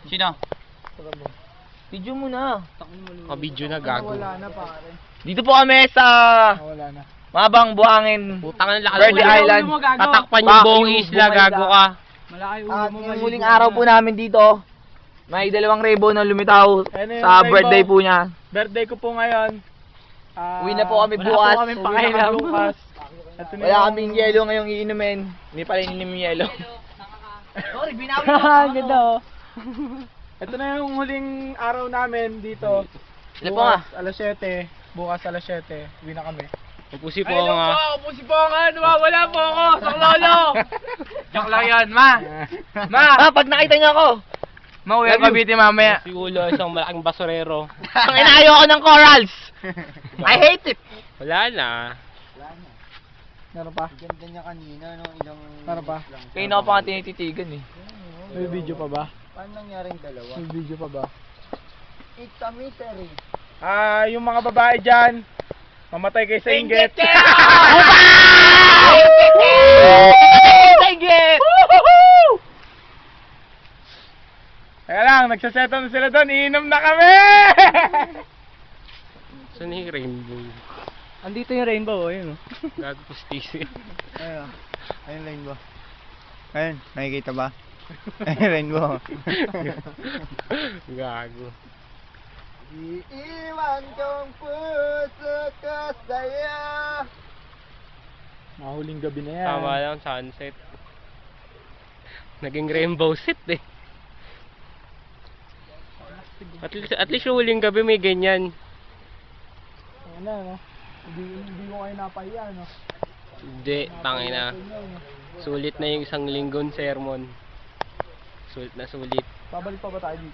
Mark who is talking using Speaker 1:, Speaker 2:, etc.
Speaker 1: Sino? Video mo na.
Speaker 2: Ka-video na gago.
Speaker 3: Wala na pare.
Speaker 1: Dito po kami sa
Speaker 3: Wala na.
Speaker 1: Mabang Buhangin.
Speaker 2: Putang na
Speaker 1: Verde Island.
Speaker 2: Tatakpan yung buong isla, gago ka.
Speaker 3: Malaki
Speaker 1: At yung muling araw po namin dito, may 2 rainbow na lumitaw sa birthday po niya.
Speaker 3: Birthday ko po ngayon.
Speaker 1: Uwi na po kami bukas.
Speaker 3: bukas.
Speaker 1: Wala kaming yelo ngayong iinumin. Hindi pala ininom yung yelo. Sorry, binawi na.
Speaker 3: Ganda oh. Ito na yung huling araw namin dito.
Speaker 1: Ano po nga?
Speaker 3: Bukas alas 7. Bukas alas 7. Uwi na kami.
Speaker 2: Upusi po nga.
Speaker 3: Upusi po nga. Nawawala po ako. Saklolo.
Speaker 1: Joke lang yun, ma. Pag nakita niyo ako, mauwi ang Cavite mamaya.
Speaker 2: Si Ulo, isang malaking basurero.
Speaker 1: Ang inayo ako ng corals. I hate it.
Speaker 2: Wala na.
Speaker 3: Meron pa?
Speaker 4: Ganda niya kanina, no? Ilang...
Speaker 3: Meron pa?
Speaker 1: Kaya na ako pa nga tinititigan eh.
Speaker 3: May video pa ba?
Speaker 4: Paano nangyaring dalawa?
Speaker 3: May video pa ba?
Speaker 4: It's a mystery.
Speaker 3: Yung mga babae dyan, mamatay kayo sa inggit.
Speaker 1: Inggit!
Speaker 3: Kaya lang, nagsaseto na sila doon, iinom na kami!
Speaker 2: Saan yung rainbow?
Speaker 3: Andito yung rainbow, yun.
Speaker 2: Gago pustisi.
Speaker 4: Ayun, ayun rainbow. Ayun, nakikita ba? Ayun rainbow.
Speaker 2: Gago.
Speaker 4: Iiwan kong puso ko sa'yo.
Speaker 3: Mahuling gabi na yan.
Speaker 2: Tama lang, sunset. Naging rainbow set eh. At least yung huling gabi may ganyan.
Speaker 3: Ayun na, no? Hindi ko kayo napahiya, no?
Speaker 2: Hindi, tangina. Sulit na yung isang linggong sermon. Sulit na sulit.
Speaker 3: Babalik pa ba tayo dito?